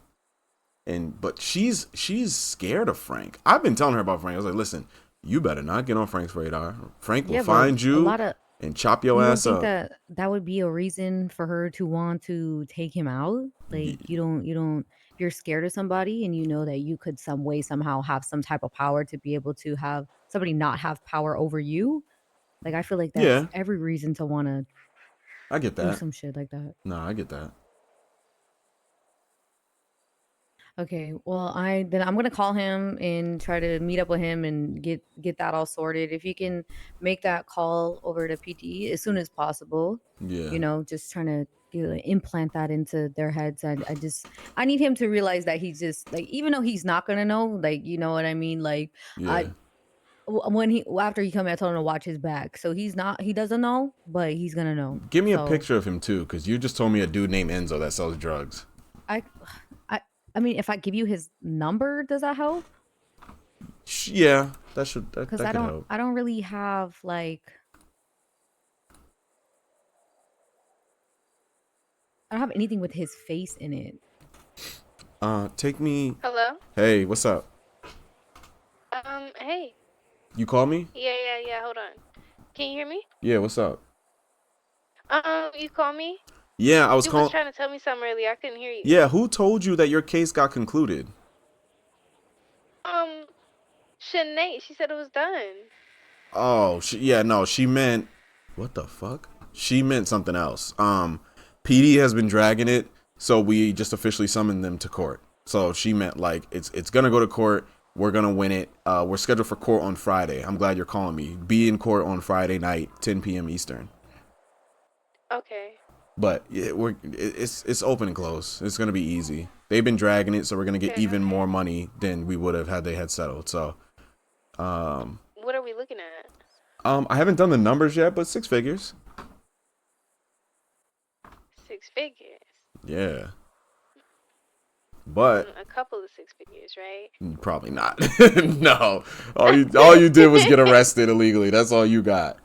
But she's scared of Frank. I've been telling her about Frank. I was like, listen, you better not get on Frank's radar. Frank will Yeah, but find a you lot of and chop you your don't ass think up. that would be a reason for her to want to take him out? Like, you don't if you're scared of somebody and you know that you could some way somehow have some type of power to be able to have somebody not have power over you. Like, I feel like that's Yeah, every reason to want to I get do that. some shit like that. No, I get that. Okay, well, I'm gonna call him and try to meet up with him and get that all sorted. If you can make that call over to PT as soon as possible, Yeah. you know, just trying to implant that into their heads. I need him to realize that he's just like, even though he's not gonna know, like, you know what I mean, like, Yeah. after he come, I told him to watch his back, so he doesn't know, but he's gonna know. Give me a So, picture of him too, because you just told me a dude named Enzo that sells drugs. I I mean, if I give you his number, does that help? Yeah, that Because could help. I don't really have like I don't have anything with his face in it. Take me. Hello? Hey, what's up? Hey. You call me? Yeah, hold on. Can you hear me? Yeah, what's up? You call me? Yeah, I was You calling. was trying to tell me something earlier. I couldn't hear you. Yeah, who told you that your case got concluded? Shanae, she said it was done. Oh, no, she meant, what the fuck? She meant something else. PD has been dragging it, so we just officially summoned them to court. So she meant like it's gonna go to court. We're gonna win it. We're scheduled for court on Friday. I'm glad you're calling me. Be in court on Friday night, 10 p.m. Eastern. Okay. But yeah, it's open and close. It's gonna be easy. They've been dragging it, so we're gonna get even more money than we would have had they had settled. So, What are we looking at? I haven't done the numbers yet, but 6 figures. 6 figures. Yeah. But A couple of 6 figures, right? probably not. No. All you did was get arrested illegally. That's all you got.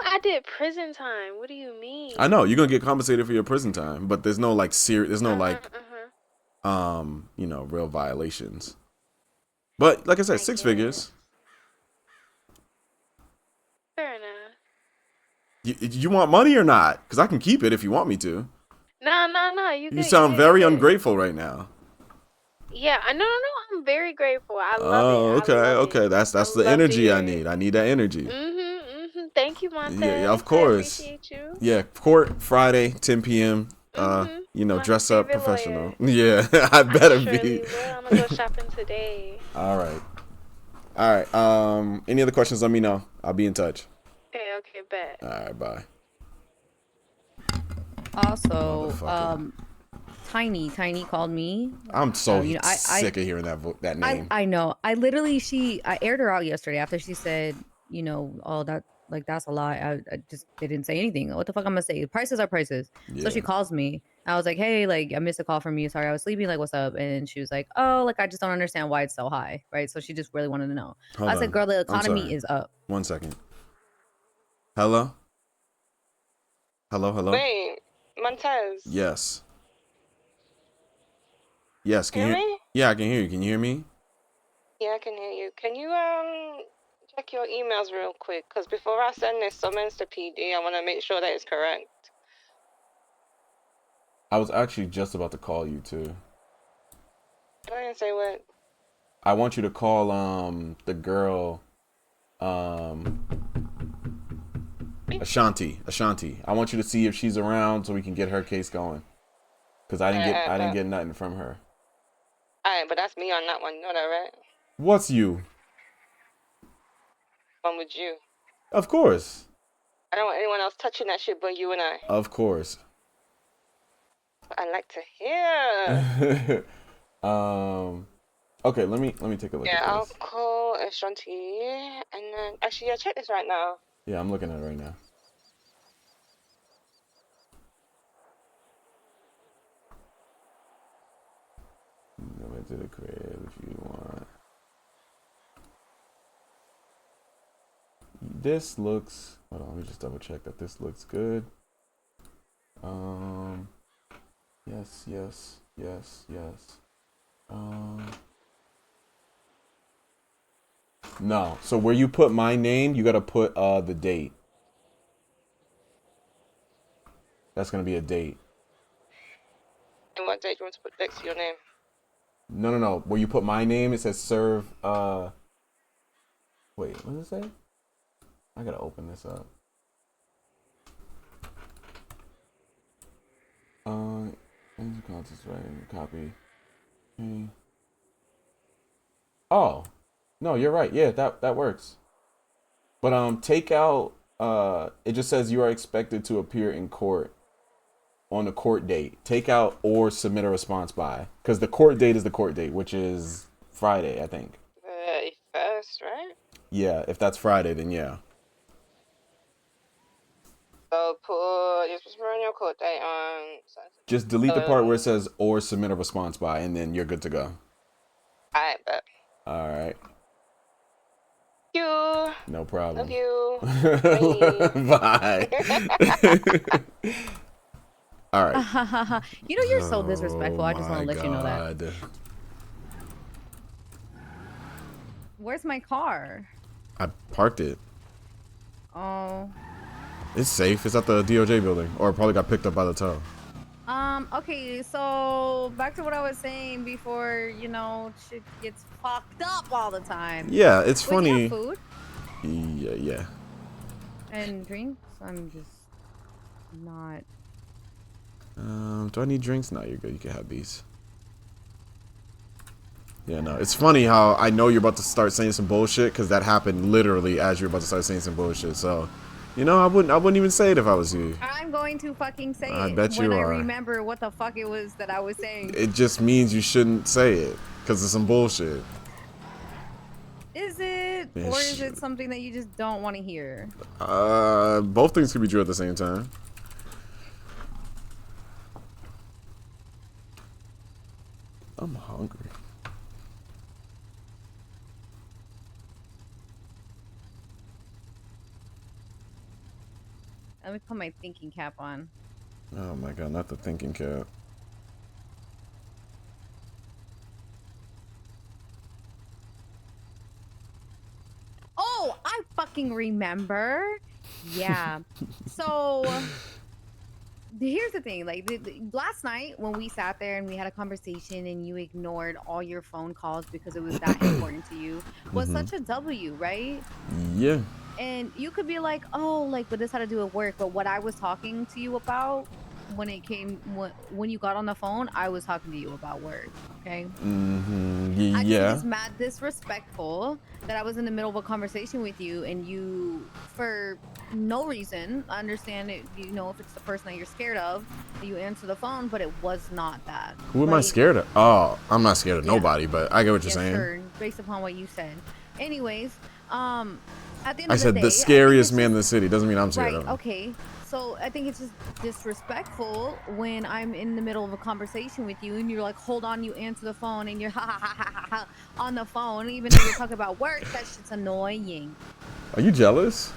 I did prison time. What do you mean? I know you're gonna get compensated for your prison time, but there's no like there's no like real violations. But like I said, I six get it. figures. Fair enough. You want money or not? Because I can keep it if you want me to. No. You You good. sound You very good. ungrateful right now. Yeah, I no. I'm very grateful. I love Oh, it. okay, I love okay. it. That's I the love to energy I hear it. need. I need that energy. Thank you, Montez. Yeah, of I course. appreciate you. Yeah, court Friday, 10 p.m. My Dress up favorite professional. lawyer. Yeah, I I better surely be. will. I'm gonna go shopping today. All right. Any other questions? Let me know. I'll be in touch. Okay, bet. All right, bye. Also, Motherfucker. Tiny called me. I'm so You know, I sick of hearing that name. I know. I aired her out yesterday after she said, you know, oh, that's a lie. I just they didn't say anything. What the fuck I'm gonna say? Prices are prices. So she Yeah. calls me. I was like, hey, like I missed a call from you. Sorry, I was sleeping. Like, what's up? And she was like, oh, like I just don't understand why it's so high, right? So she just really wanted to know. Hold I on. said, girl, the I'm economy sorry. is up. 1 second. Hello? Hello? Wait, Montez. Yes. Yes, can Hear you hear? me? Yeah, I can hear you. Can you hear me? Yeah, I can hear you. Can you check your emails real quick? Because before I send this summons to PD, I want to make sure that it's correct. I was actually just about to call you too. I didn't say what. I want you to call the girl Ashanti. I want you to see if she's around so we can get her case going. Cuz I didn't get nothing from her. Alright, but that's me on that one. You know that, right? What's you? One with you. Of course. I don't want anyone else touching that shit but you and I. Of course. I like to hear. Okay, let me take a look Yeah, at I'll this. call Ashanti and then actually check this right now. Yeah, I'm looking at it right now. Go back to the crib if you want. This looks. Hold on, let me just double check that this looks good. Yes. No. So where you put my name, you gotta put the date. That's gonna be a date. And what date do you want to put next to your name? No. Where you put my name, it says serve. Wait, what does it say? I gotta open this up. Contents right. Copy. Okay. Oh, no, you're right. Yeah, that works. But take out. It just says you are expected to appear in court on the court date. Take out or submit a response by, because the court date is the court date, which is Friday, I think. 31st, right? Yeah, if that's Friday, then yeah. So you're supposed to run your court date on. Just delete the part where it says or submit a response by, and then you're good to go. Alright, bet. All right. You. No problem. Love you. Bye. All right. You know, you're so disrespectful. I just want to let you know that. God. Where's my car? I parked it. Oh. It's safe. It's at the DOJ building, or it probably got picked up by the tow. Okay, so back to what I was saying before, you know, shit gets fucked up all the time. Yeah, it's Wait, funny. do you have food? Yeah. And drinks? I'm just not. Do I need drinks? No, you're good. You can have these. Yeah, no. It's funny how I know you're about to start saying some bullshit, because that happened literally as you're about to start saying some bullshit. So, you know, I wouldn't even say it if I was you. I'm going to fucking say I it bet you when I are. remember what the fuck it was that I was saying. It just means you shouldn't say it, because it's some bullshit. Is it? Yeah, Or is it something that you just don't want to hear? Both things could be true at the same time. I'm hungry. Let me put my thinking cap on. Oh my god, not the thinking cap. fucking remember. Yeah. So here's the thing. Like last night when we sat there and we had a conversation and you ignored all your phone calls because it was that important to you was such a W, right? Yeah. And you could be like, oh, like, but this had to do with work. But what I was talking to you about when it came, when you got on the phone, I was talking to you about work. Okay. I just think it's mad disrespectful that I was in the middle of a conversation with you and you, for no reason, I understand it, you know, if it's the person that you're scared of, you answer the phone, but it was not that. Who am I scared of? Oh, I'm not scared of nobody, but I get what you're saying. Sure, based upon what you said. Anyways, at the end I of said the day, the scariest man in the city. Doesn't mean I'm scared of him. Okay. So I think it's just disrespectful when I'm in the middle of a conversation with you and you're like, hold on, you answer the phone and you're on the phone, even though you're talking about work. That shit's annoying. Are you jealous?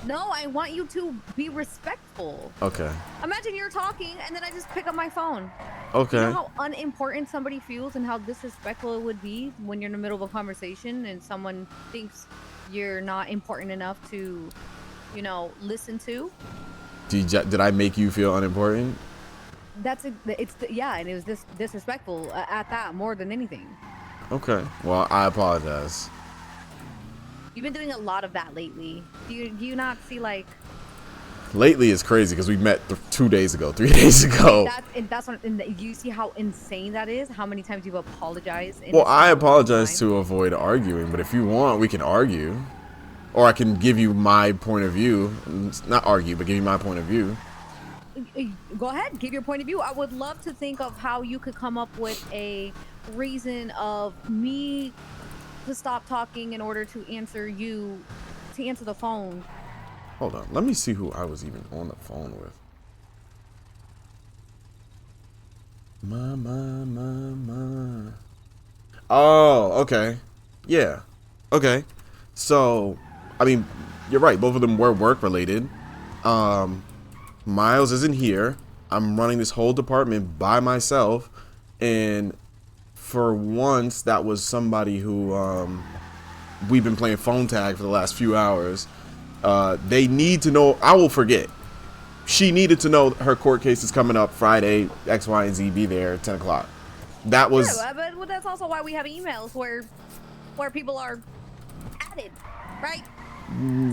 No, I want you to be respectful. Okay. Imagine you're talking and then I just pick up my phone. Okay. You know how unimportant somebody feels and how disrespectful it would be when you're in the middle of a conversation and someone thinks you're not important enough to, you know, listen to? Did I make you feel unimportant? Yeah, and it was disrespectful at that more than anything. Okay. Well, I apologize. You've been doing a lot of that lately. Do you not see like? Lately is crazy because we met 2 days ago, 3 days ago. You see how insane that is? How many times you've apologized? Well, I apologize to avoid arguing, but if you want, we can argue. Or I can give you my point of view. Not argue, but give you my point of view. Go ahead, give your point of view. I would love to think of how you could come up with a reason of me to stop talking in order to answer the phone. Hold on. Let me see who I was even on the phone with. Ma. Oh, okay. Yeah. Okay. So, I mean, you're right. Both of them were work related. Miles isn't here. I'm running this whole department by myself. And for once, that was somebody who we've been playing phone tag for the last few hours. They need to know. I will forget. She needed to know her court case is coming up Friday. X, Y, and Z be there at 10 o'clock. That was. Yeah, but that's also why we have emails where people are added, right?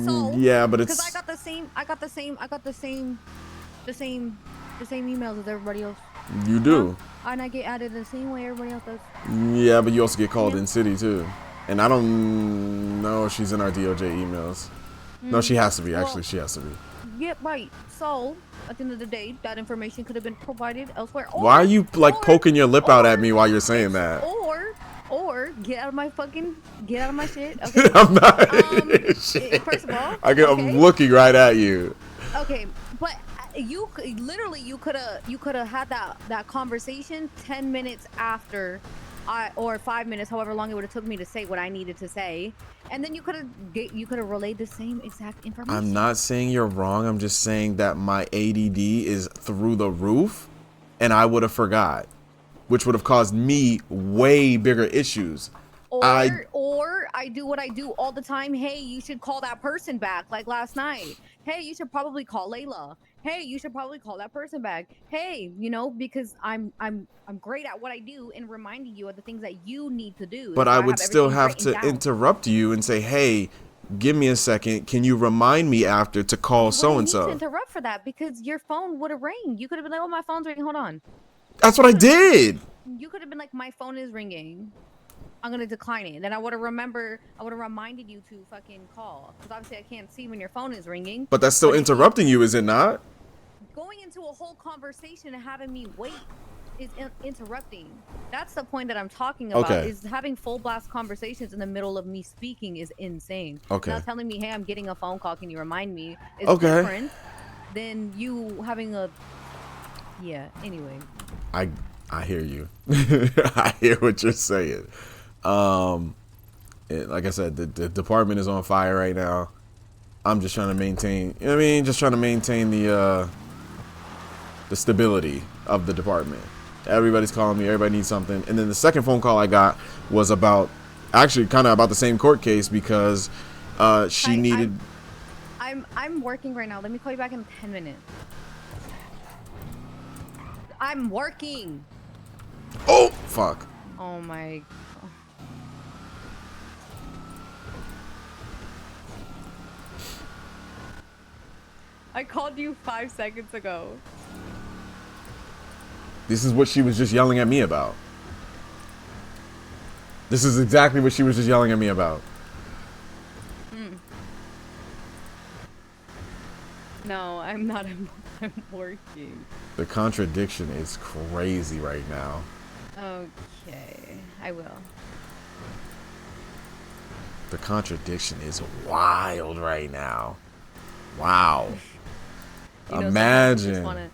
So yeah, but it's because I got the same emails as everybody else. You do. And I get added the same way everybody else does. Yeah, but you also get called in city too. And I don't know if she's in our DOJ emails. No, she has to be. Actually, she has to be. Yeah, right. So, at the end of the day, that information could have been provided elsewhere. Why are you like poking your lip out at me while you're saying that? Or get out of my shit. Okay. I'm not. First of all, I'm looking right at you. Okay, but you could have had that conversation 10 minutes after. Or 5 minutes, however long it would have took me to say what I needed to say, and then you could have relayed the same exact information. I'm not saying you're wrong. I'm just saying that my ADD is through the roof, and I would have forgot, which would have caused me way bigger issues. Or I do what I do all the time. Hey, you should call that person back, like last night. Hey, you should probably call Layla. Hey, you should probably call that person back. Hey, you know, because I'm great at what I do and reminding you of the things that you need to do. But I would still have to interrupt you and say, hey, give me a second. Can you remind me after to call so-and-so? You need to interrupt for that because your phone would have rang. You could have been like, oh, my phone's ringing. Hold on. That's what I did. You could have been like, my phone is ringing. I'm going to decline it. Then I would have reminded you to fucking call. Because obviously I can't see when your phone is ringing. But that's still interrupting you, is it not? Going into a whole conversation and having me wait is interrupting. That's the point that I'm talking about. Okay. Is having full blast conversations in the middle of me speaking is insane. Okay. Now telling me, hey, I'm getting a phone call, can you remind me, is okay. Different than you having a... Yeah, anyway. I hear you. I hear what you're saying. Like I said, the department is on fire right now. I'm just trying to maintain, you know what I mean? Just trying to maintain the stability of the department. Everybody's calling me, everybody needs something. And then the second phone call I got was about, actually kind of about the same court case because she needed I'm working right now. Let me call you back in 10 minutes. I'm working. Oh, fuck. Oh my. I called you 5 seconds ago. This is what she was just yelling at me about. This is exactly what she was just yelling at me about. No, I'm not. I'm working. The contradiction is crazy right now. Okay, I will. The contradiction is wild right now. Wow. You know, Imagine.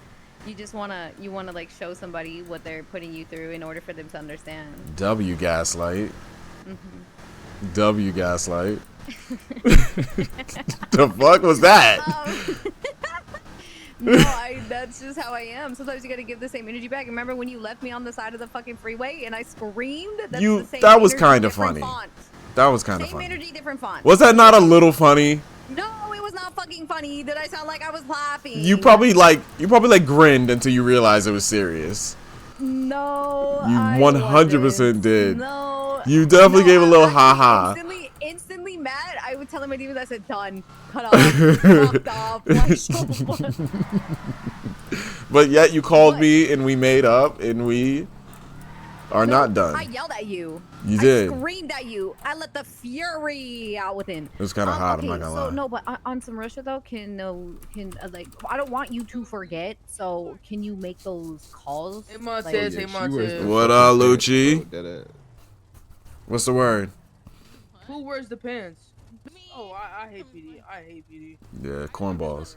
you wanna like show somebody what they're putting you through in order for them to understand. W gaslight. W gaslight. The fuck was that? No, that's just how I am. Sometimes you gotta give the same energy back. Remember when you left me on the side of the fucking freeway and I screamed? That's the same that was energy, kind of different funny. font. That was kind of Same funny. energy, different font. Was that not a little funny? No, it was not fucking funny. Did I sound like I was laughing? You probably grinned until you realized it was serious. No, You I 100% wasn't. did. No, You definitely gave a little ha. ha-ha. Instantly mad. I would tell him my demons. I said, done, cut off, fucked off. Like, so what? But yet you called me and we made up and we are not done. I yelled at you. You did. I screamed at you. I let the fury out within. It was kind of hot. Okay, I'm not gonna so lie. no, but on some Russia though, like I don't want you to forget. So can you make those calls? Hey Montez, hey Montez. What up, Lucci? What's the word? Who wears the pants? Oh, I hate PD. I hate PD. Yeah, cornballs.